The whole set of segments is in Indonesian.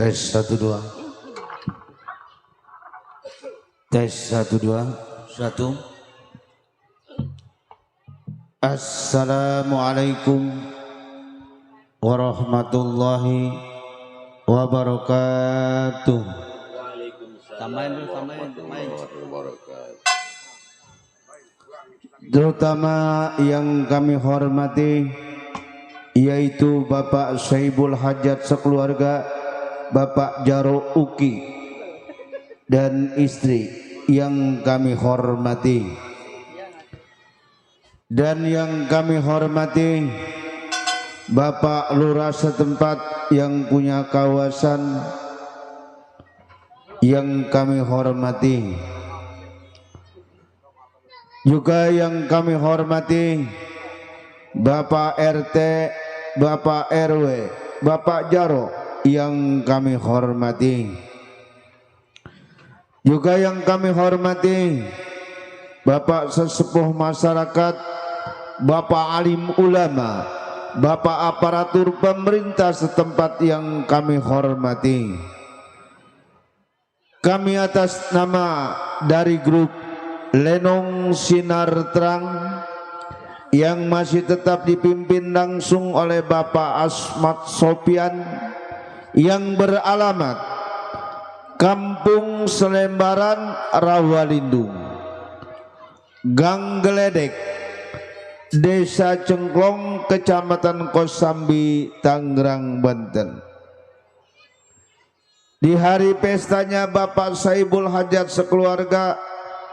Tes 1 2. Tes 1 2 1. Assalamualaikum warahmatullahi wabarakatuh. Tambahin dulu, tambahin. Terutama yang kami hormati yaitu Bapak Saibul Hajat sekeluarga, Bapak Jaro Uki dan istri yang kami hormati, dan yang kami hormati Bapak Lurah setempat yang punya kawasan yang kami hormati, juga yang kami hormati Bapak RT, Bapak RW, Bapak Jaro yang kami hormati, juga yang kami hormati Bapak sesepuh masyarakat, Bapak alim ulama, Bapak aparatur pemerintah setempat yang kami hormati. Kami atas nama dari grup Lenong Sinar Terang yang masih tetap dipimpin langsung oleh Bapak Asmat Sopian yang beralamat Kampung Selembaran Rawalindung, Gang Geledek, Desa Cengklong, Kecamatan Kosambi, Tangerang, Banten. Di hari pestanya Bapak Saibul Hajat sekeluarga,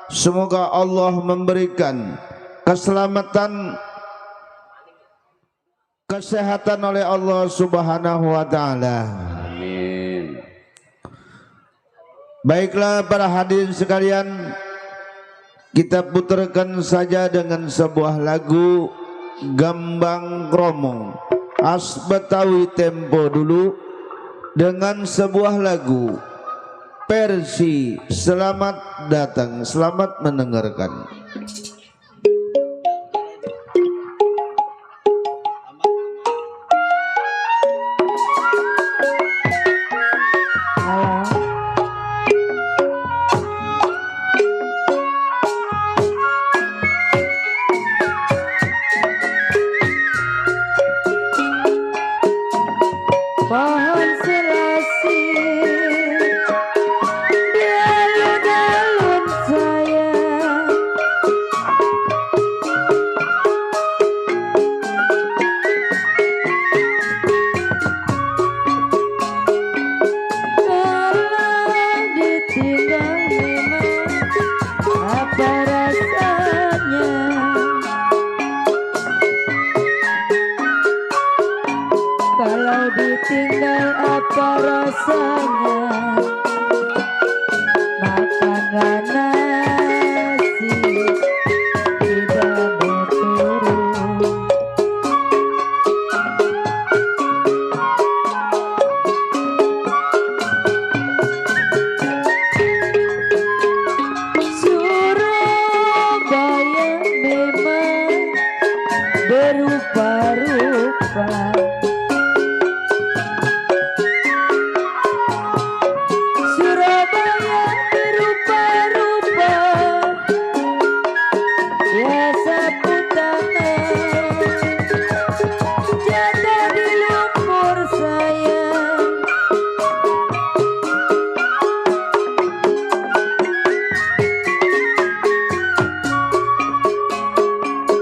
semoga Allah memberikan keselamatan, kesehatan oleh Allah Subhanahu wa taala. Amin. Baiklah para hadirin sekalian, kita putarkan saja dengan sebuah lagu Gambang Kromong khas Betawi tempo dulu, dengan sebuah lagu versi Selamat Datang, selamat mendengarkan. Pohon selasi di alun-alun saya, kalau ditinggal memang apa rasanya. Kalau ditinggal apa rasanya, makanlah nasi tidak berturun. Surabaya memang berupa-rupa, ya sapu tangan jatuh di lumpur sayang.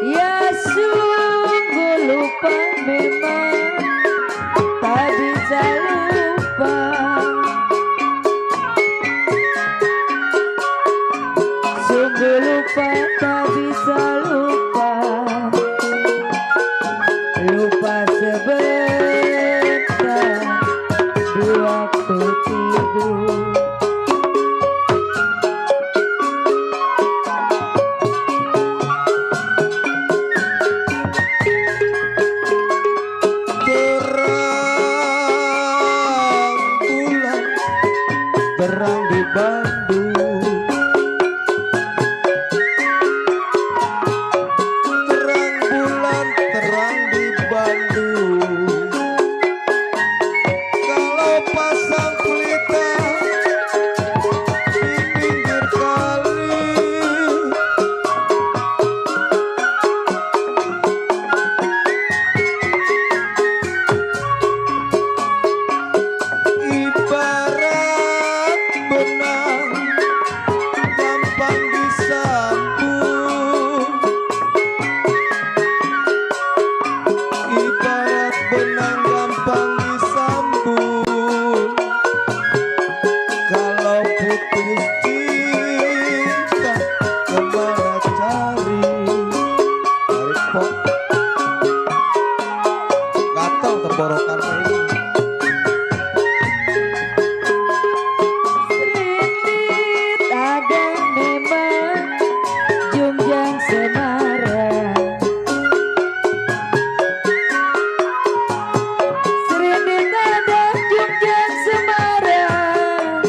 Ya sungguh lupa memang tenggorokan ini. Serendit ada memang Jungjang Semarang. Serendit ada Jungjang Semarang.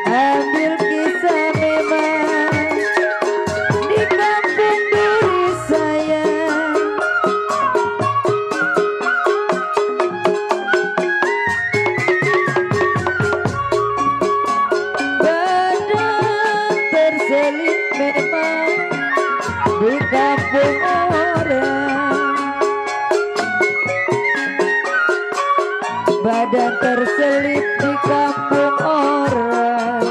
Ambil kisah memang di kampung duri saya. Badan terselip memang di kampung orang. Badan terselip di kampung orang.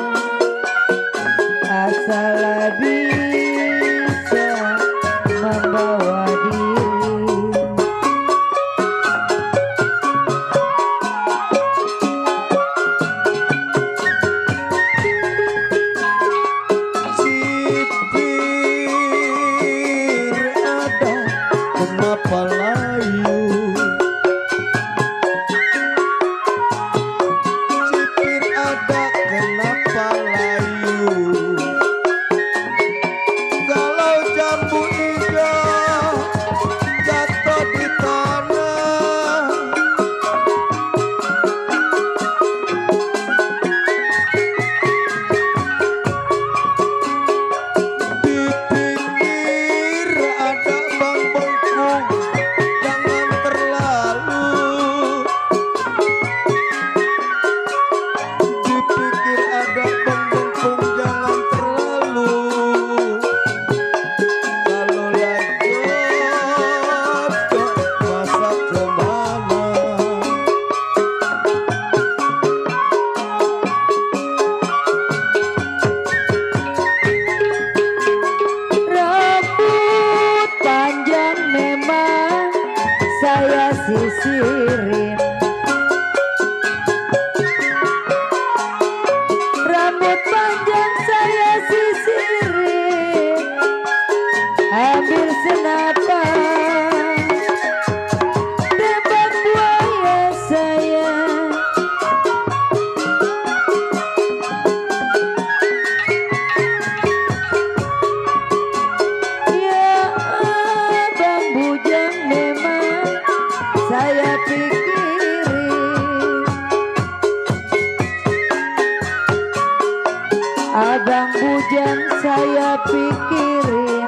Asal bisa membawa diri. Sipir ada kenapa layu? Sipir ada kenapa layu? Kalau jambu hijau jatuh di tanah, di pinggir ada bang bengkung, jangan terlalu. Di pinggir ada bang bengkung, jangan terlalu. Kalau lanjut masak kemana? Rambut panjang memang saya sisirin. Rambut panjang saya sisirin. Ambil senapan, tembak buaya saya. Ya abang bujang memang saya pikirin. Abang bujang saya pikirin.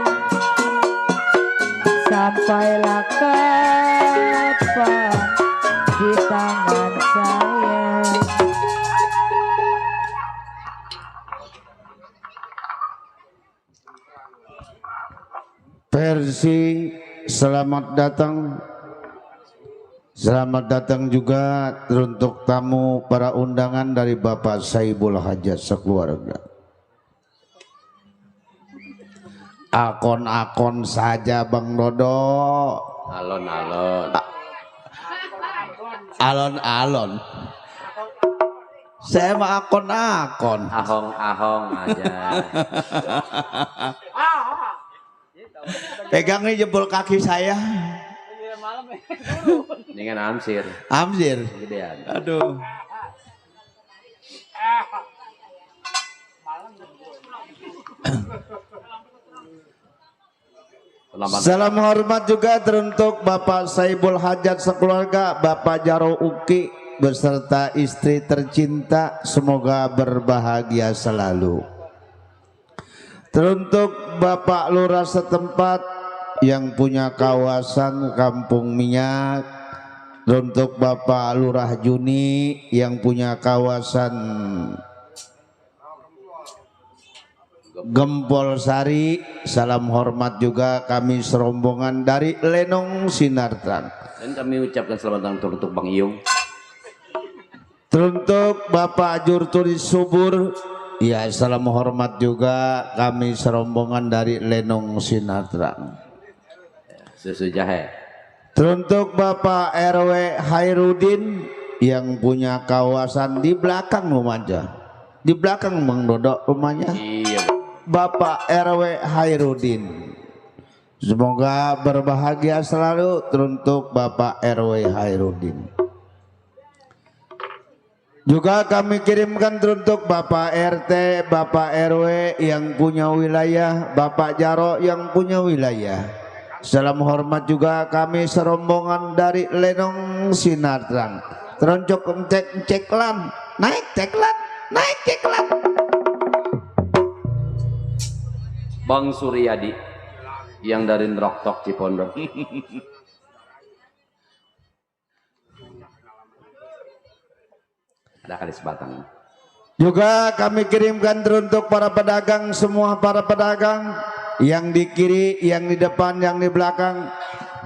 Sampailah kapan di tangan saya. Versi selamat datang juga untuk tamu para undangan dari Bapak Saibul Hajat sekeluarga. Akon-akon saja Bang Dodo. Alon-alon. Alon-alon. Saya mah akon-akon. Ahong-ahong aja. Pegang nih jempol kaki saya. Dengan amsir. Amzir. Gedean. Aduh. Salam hormat juga teruntuk Bapak Saibul Hajat sekeluarga, Bapak Jaro Uki beserta istri tercinta, semoga berbahagia selalu. Teruntuk Bapak Lurah setempat yang punya kawasan Kampung Minyak, teruntuk Bapak Lurah Juni yang punya kawasan Gempol Sari, salam hormat juga kami serombongan dari Lenong Sinartan. Dan kami ucapkan selamat datang untuk Bang Iyung. Teruntuk Bapak Jurtulis Subur, ya salam hormat juga kami serombongan dari Lenong Sinartan. Susu jahe. Teruntuk Bapak RW Hairudin yang punya kawasan di belakang rumahnya. Di belakang Bang Dodo rumahnya. Iya. Bapak RW Hairudin. Semoga berbahagia selalu teruntuk Bapak RW Hairudin. Juga kami kirimkan teruntuk Bapak RT, Bapak RW yang punya wilayah, Bapak Jaro yang punya wilayah. Salam hormat juga kami serombongan dari Lenong Sinar Terang. Teroncok ceklan, naik ceklan, naik ceklan. Bang Suryadi yang dari Nroktok Cipondo. Ada kali sebatang. Juga kami kirimkan teruntuk para pedagang, semua para pedagang yang di kiri, yang di depan, yang di belakang.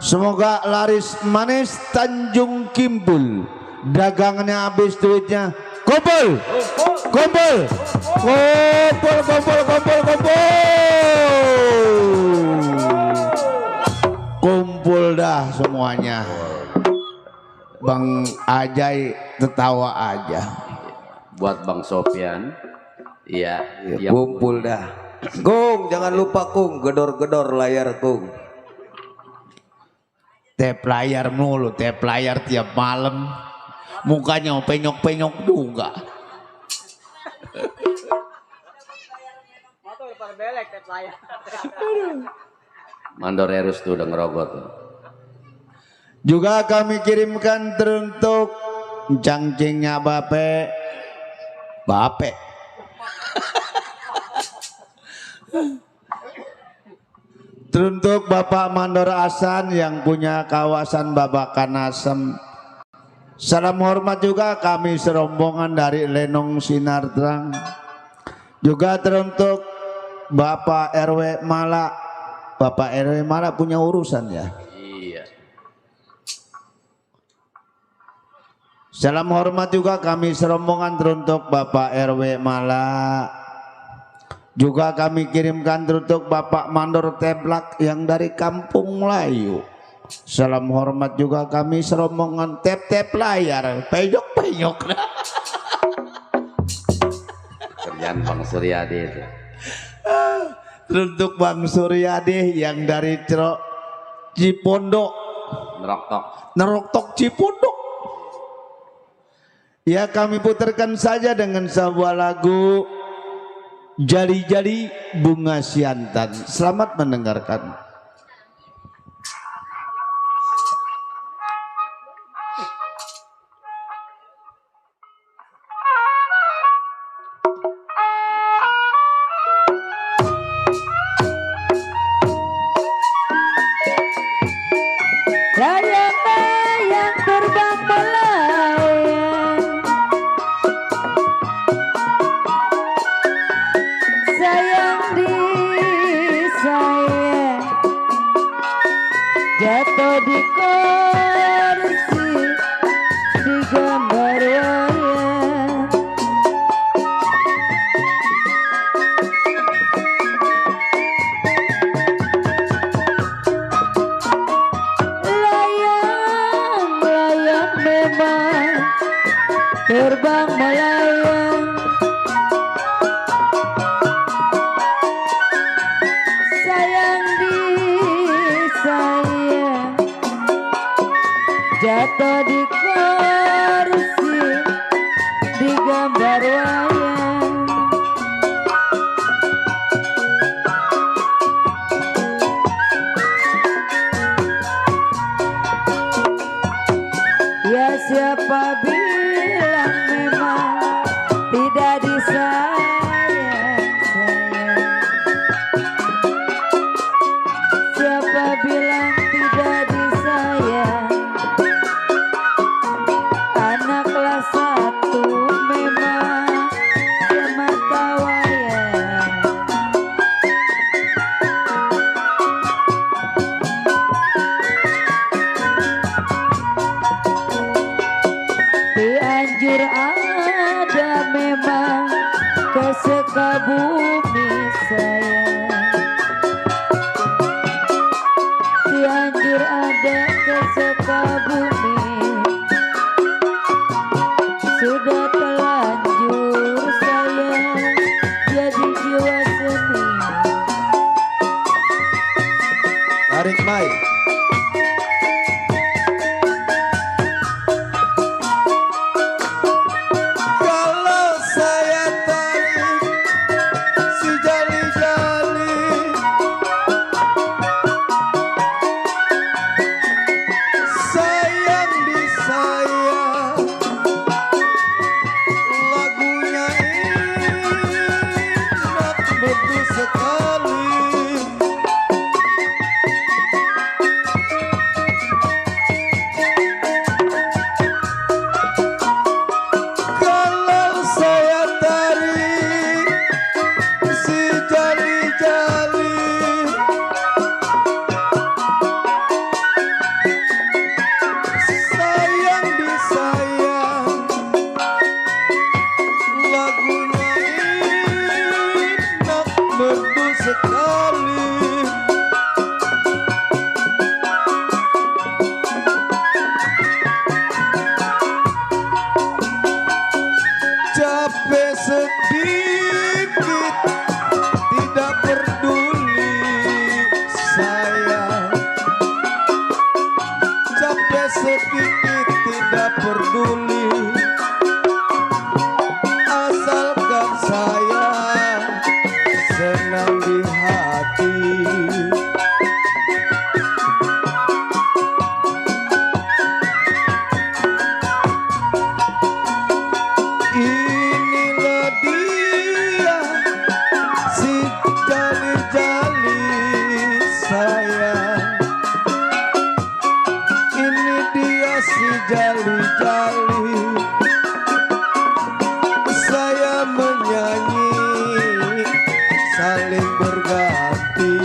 Semoga laris manis Tanjung Kimpul. Dagangannya habis duitnya. Kumpul, kumpul, kumpul, kumpul, kumpul, kumpul. Kumpul dah semuanya. Bang Ajay tertawa aja. Buat Bang Sofyan, iya, Ya, kumpul dah. Kung, jangan lupa Kung, gedor-gedor layar Kung. Tep layar mulu, tep layar tiap malam. Mukanya penyok-penyok juga. Mandor Erus tuh udah ngerogot. Juga kami kirimkan teruntuk cangcingnya Bape. Teruntuk Bapak Mandor Asan yang punya kawasan Babakan Asem. Salam hormat juga kami serombongan dari Lenong Sinar Terang. Juga teruntuk Bapak RW Malak. Bapak RW Malak punya urusan ya. Iya. Salam hormat juga kami serombongan teruntuk Bapak RW Malak. Juga kami kirimkan teruntuk Bapak Mandor Teplak yang dari Kampung Melayu. Salam hormat juga kami serombongan tep-tep layar, penyok-penyok. Kerjaan Bang Suryadi itu. Teruntuk Bang Suryadi yang dari Cipondo, Nroktok. Neroktok Cipondo. Ya kami putarkan saja dengan sebuah lagu Jali-jali Bunga Siantan. Selamat mendengarkan. Layang-layang terbang melayang, sayang disayang, jatuh di kursi, digambar wayang. Layang-layang memang terbang melayang, sayang disayang, jatuh di kursi, digambar wayang. Ya siapa bilang memang tidak disayang sayang? Siapa bilang tidak disayang? Anak kelas 1 memang semata wayang. Cianjur ada memang ke Sukabumi sayang. Cianjur ada ke Sukabumi, sudah telanjur sayang jadi jiwa seni. sedikit tidak peduli, asalkan saya senang di hati. Inilah dia si jali-jali sayang, ini dia si jali-jali. Saya menyanyi saling berganti.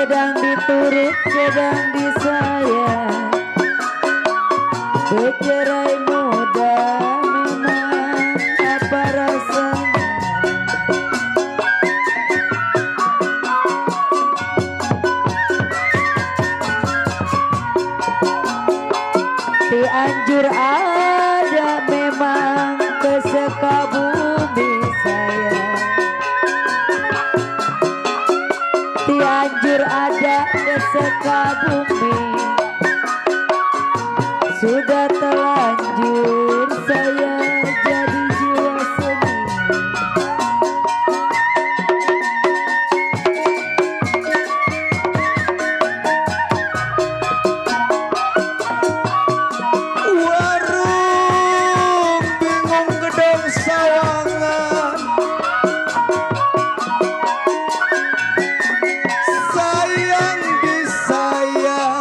sedang diturut, sedang disayang. Bercerai muda memang apa rasanya? Cianjur ada memang ke Sukabumi sayang. Cianjur ada ke Sukabumi. Sudah terlanjur saya jadi jiwa seni. Warung bingung gedung sawangan, sayang disayang.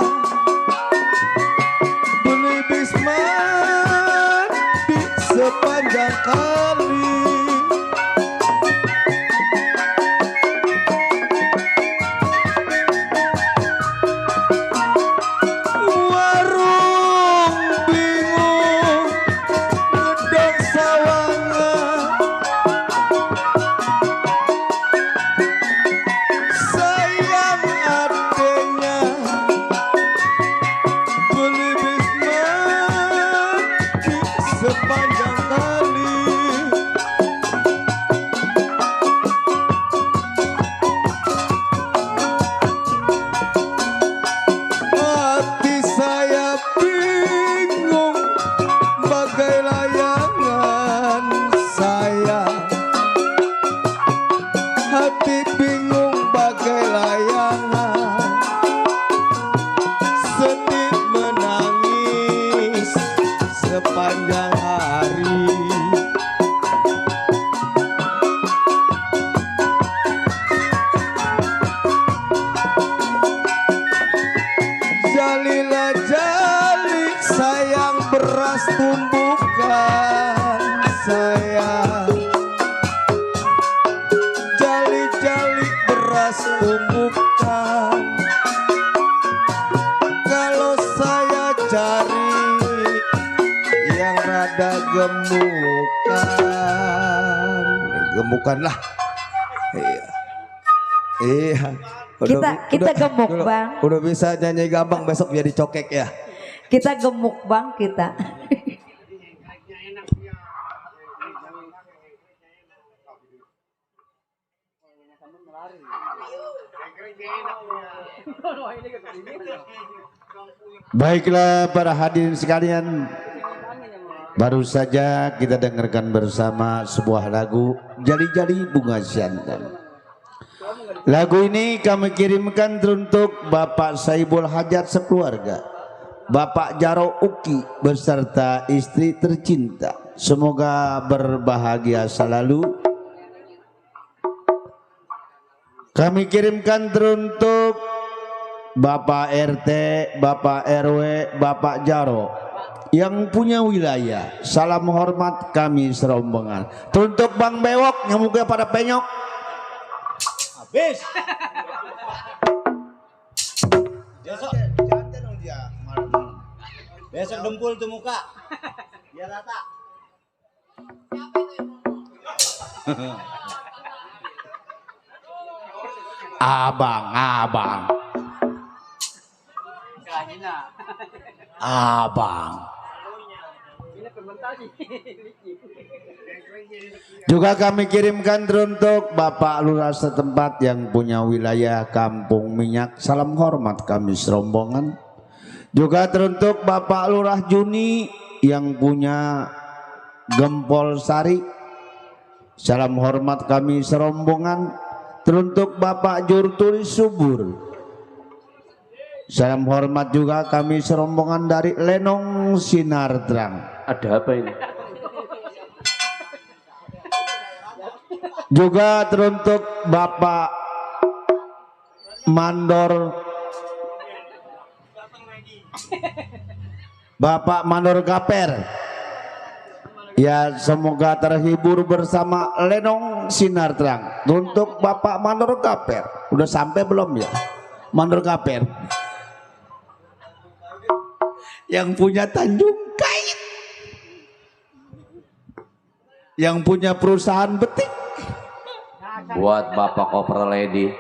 Jalilah jali sayang beras tumbukan sayang. Jali-jali beras tumbukan. Kalau saya cari yang rada gemukan. Gemukan lah. Iya. Iya. Kita gemuk, Bang. Udah bisa nyanyi gampang, besok jadi cokek ya. Kita gemuk, Bang, kita. Baiklah para hadirin sekalian, baru saja kita dengarkan bersama sebuah lagu Jali-Jali Bunga Jantan. Lagu ini kami kirimkan untuk Bapak Saibul Hajat sekeluarga, Bapak Jaro Uki beserta istri tercinta. Semoga berbahagia selalu. Kami kirimkan teruntuk Bapak RT, Bapak RW, Bapak Jaro yang punya wilayah. Salam hormat kami serombongan. Teruntuk Bang Bewok yang mukanya pada penyok. Habis. Besok dempul tuh muka. Biar rata. Abang. Juga kami kirimkan teruntuk Bapak Lurah setempat yang punya wilayah Kampung Minyak. Salam hormat kami serombongan. Juga teruntuk Bapak Lurah Juni yang punya Gempol Sari. Salam hormat kami serombongan. Teruntuk Bapak Jurturi Subur. Salam hormat juga kami serombongan dari Lenong Sinar Terang. Ada apa ini? Juga teruntuk Bapak Mandor, Bapak Mandor Gaper. Ya, semoga terhibur bersama Lenong Sinar Terang. Untuk Bapak Mandor Gaper, udah sampai belum ya? Mandor Gaper yang punya Tanjung Kait, yang punya perusahaan betik. Buat Bapak Kopral Lady.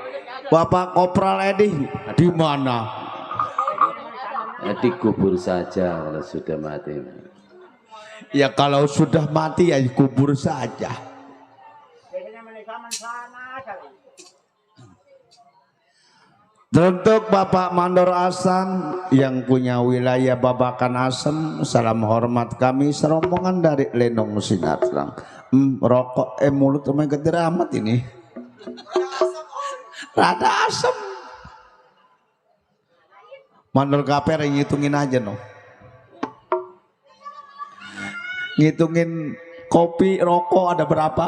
Bapak Kopral Lady di mana? Dikubur saja kalau sudah mati. Ya kalau sudah mati ya dikubur saja. Untuk Bapak Mandor Asan yang punya wilayah Babakan Asem, salam hormat kami serombongan dari Lenong Sinar Terang. Rokok mulut omeng gede amat ini. Rada asem. Mandor Gaper ngitungin aja no. Ngitungin kopi rokok ada berapa?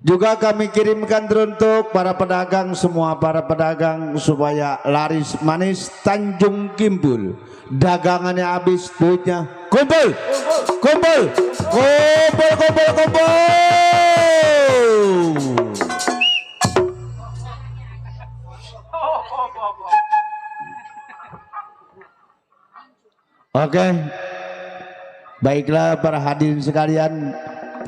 Juga kami kirimkan teruntuk para pedagang, semua para pedagang supaya laris manis Tanjung Kimpul. Dagangannya habis, duitnya kumpul. Kumpul. Kumpul, kumpul, kumpul. Oke. Baiklah para hadirin sekalian,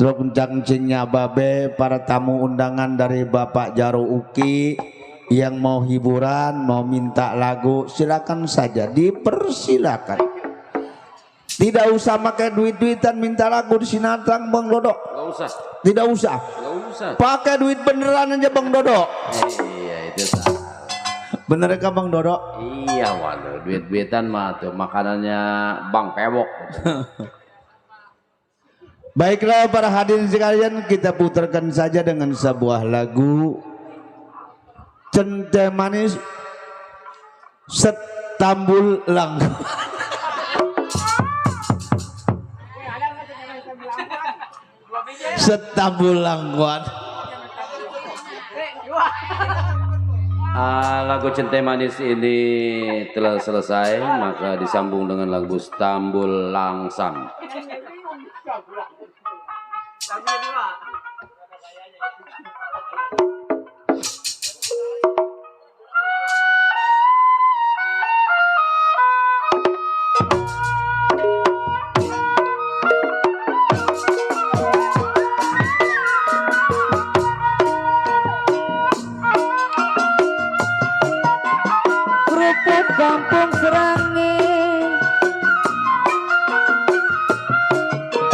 truk cangcingnya babe, para tamu undangan dari Bapak Jaro Uki yang mau hiburan, mau minta lagu, silakan saja, dipersilakan. Tidak usah pakai duit-duitan minta lagu di Sinatang Bang Dodo. Gak usah. Tidak usah. Gak usah. Pakai duit beneran aja Bang Dodo. Iya itu salah. Bener kan Bang Dodo? Iya waduh, duit-duitan mah tuh makanannya Bang Pewok. Baiklah para hadirin sekalian, kita putarkan saja dengan sebuah lagu Cente Manis Setambul Langkuan. Setambul Langkuan. Lagu Cinta Manis ini telah selesai, maka disambung dengan lagu Stambul Langsam. Kerupuk kampung Serangi,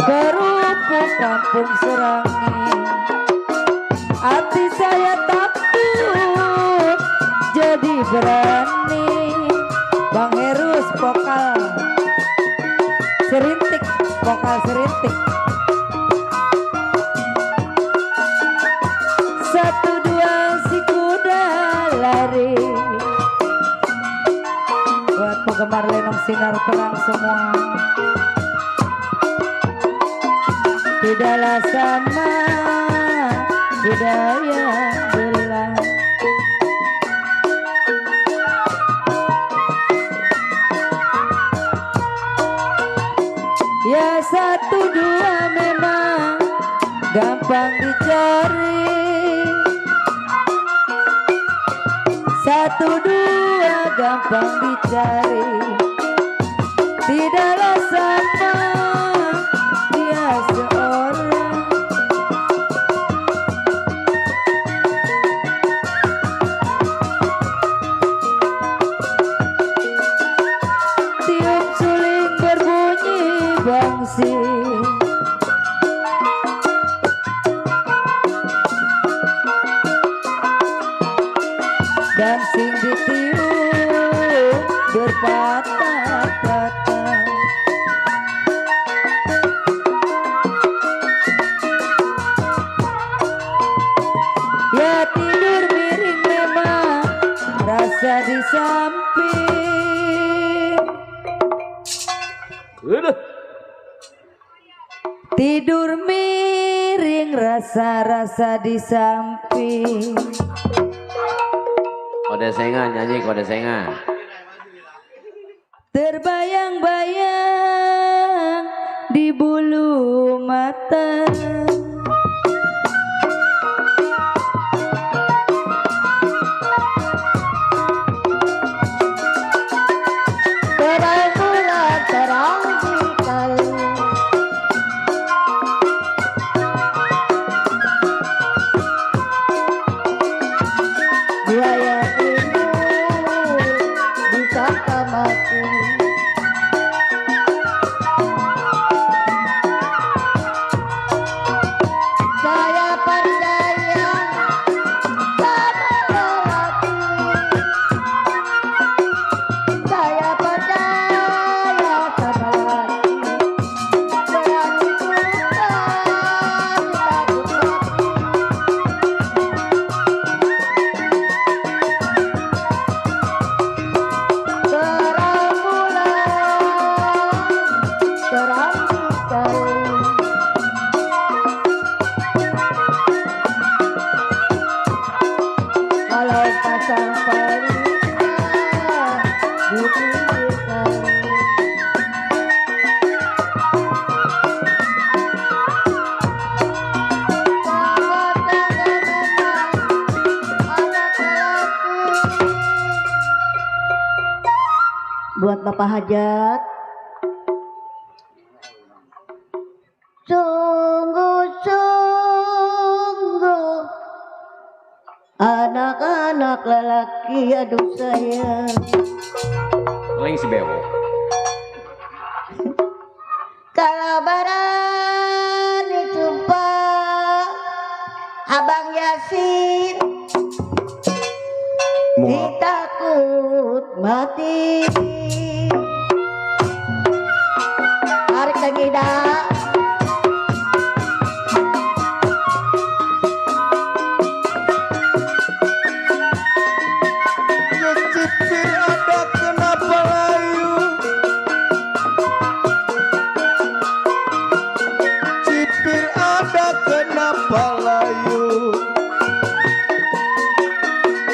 kerupuk kampung Serangi, hati saya takut jadi berani. Bang Herus vokal serintik, vokal serintik. Satu dua si kuda lari, buat penggemar Lenong Sinar Terang semua. Tidaklah sama budaya belah, ya satu dua memang gampang dicari. Satu dua gampang dicari, tidaklah sama dia seorang. Tiup suling berbunyi bangsi, dancing ditiup berpatah-patah. Ya tidur miring memang rasa di samping, tidur miring rasa-rasa di samping. Kode senga nyanyi kode senga. Terbayang-bayang di bulu mata, terang bulan terang dikali, buaya ini disangka mati. Saya percaya sama lelaki, saya percaya sama lelaki, berani bukan terang bulan terang dikali. Kalau pasang Parisa di pinggir kali, bahwa tangga memang anak lelaki. Buat Bapak Hajat, sungguh-sungguh anak-anak lelaki, aduh sayang. Paling si Bewo. Kalau berani sumpah Abang Yasin, ditakut mati. Tarik lagi dah. Cipir ada kenapa layu, cipir ada kenapa layu,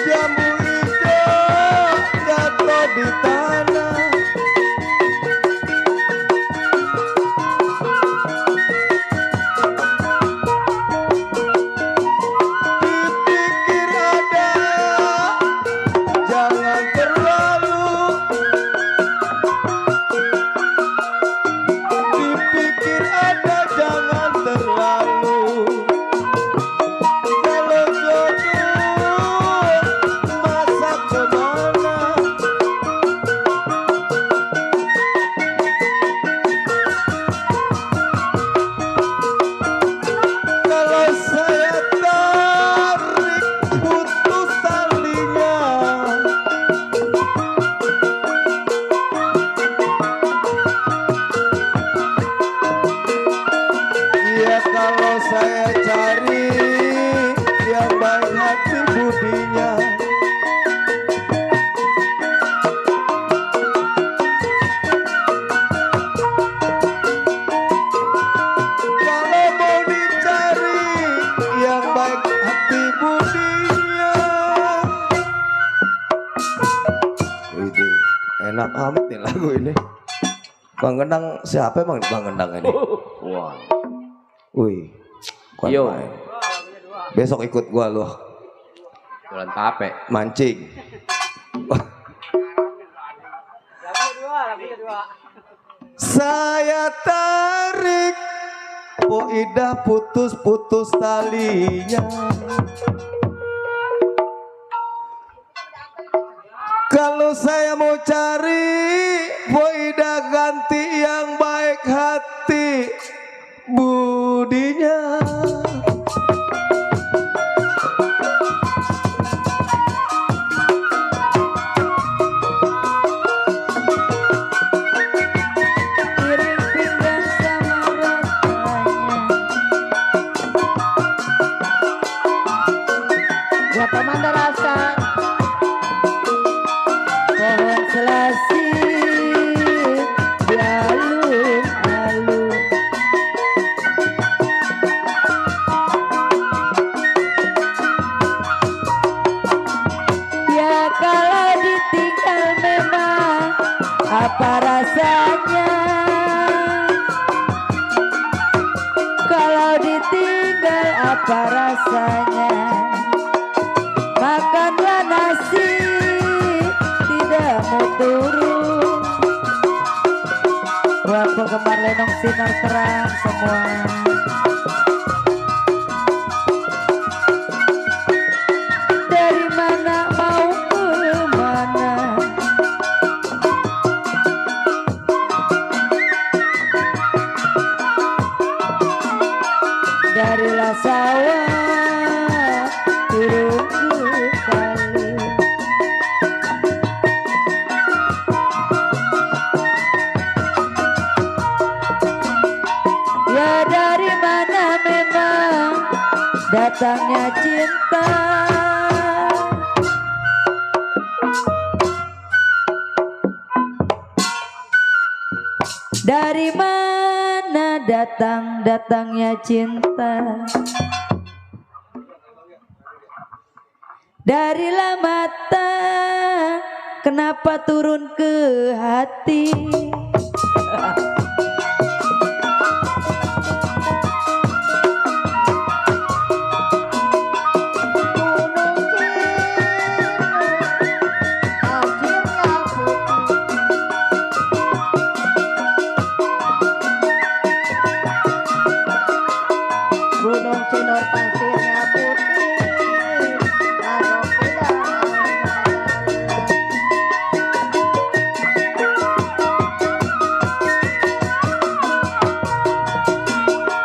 jambu Widi, enak amat nih lagu ini. Bang Gendang siapa emang Bang Gendang ini? Wah. Wih, kuat Yo. main. Besok ikut gua loh, Jalan tape. mancing. Saya tarik, Po Ida putus-putus talinya. Kalau saya mau cari, Po Ida ganti yang baik hati budinya. Piring pinggang sama rasanya. Buat teman rasa. Pohon selasi di alun-alun. Ya kalau ditinggal memang apa rasanya? Kalau ditinggal apa rasanya? Makanlah nasi tidak mau turun. Buat penggemar Lenong Sinar Terang semua. Dari mana mau ke mana? Darilah sawah turun ke kali. Ya dari mana memang datangnya cinta? Dari mana datangnya cinta? Darilah mata, kenapa turun ke hati? Gunung Cinor pasirnya putih, kalau udah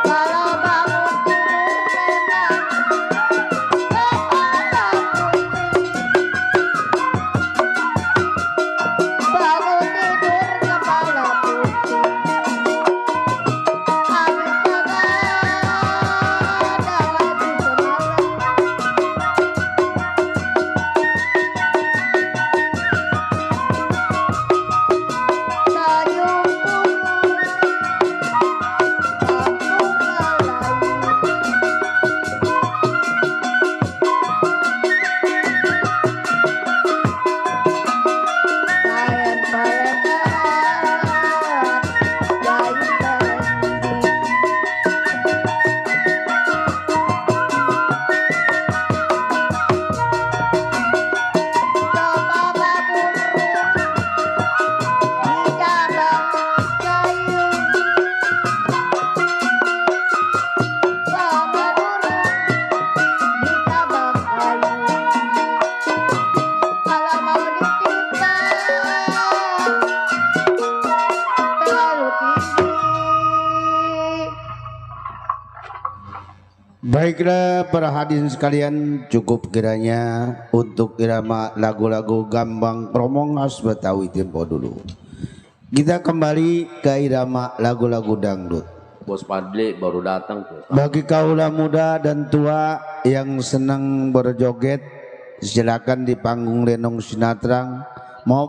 kalau bangun tidur memang kepala pusing. Bangun tidur kepala pusing. Habis Baiklah para hadirin sekalian, cukup kiranya untuk irama lagu-lagu gambang Promongas Betawi tempo dulu. Kita kembali ke irama lagu-lagu dangdut. Bos Padli baru datang tuh. Bagi kaula muda dan tua yang senang berjoget, silakan di panggung Lenong Sinatrang. Mau